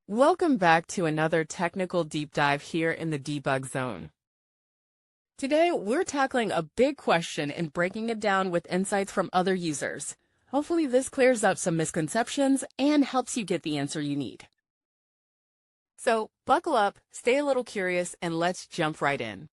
Welcome back to another technical deep dive here in the debug zone. Today, we're tackling a big question and breaking it down with insights from other users. Hopefully this clears up some misconceptions and helps you get the answer you need. So buckle up, stay a little curious, and let's jump right in.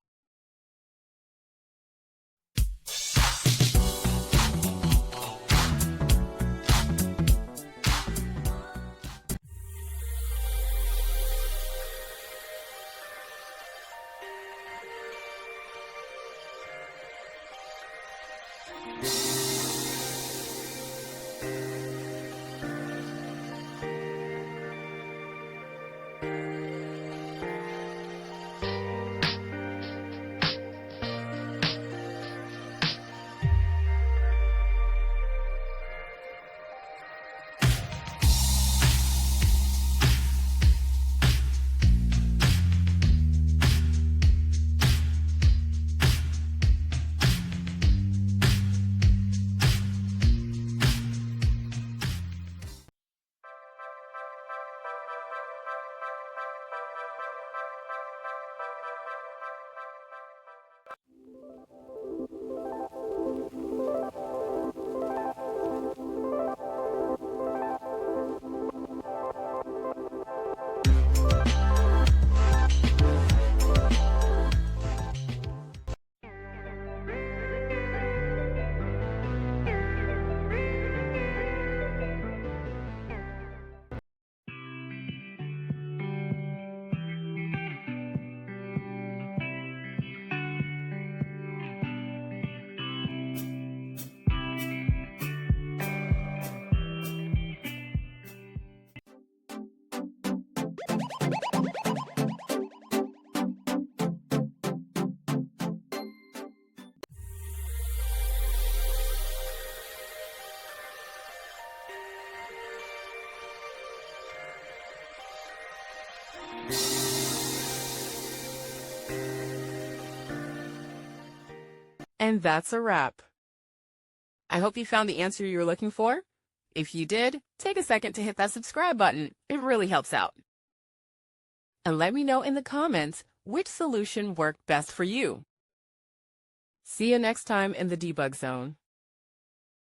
And that's a wrap. I hope you found the answer you were looking for. If you did, take a second to hit that subscribe button. It really helps out. And let me know in the comments which solution worked best for you. See you next time in the debug zone.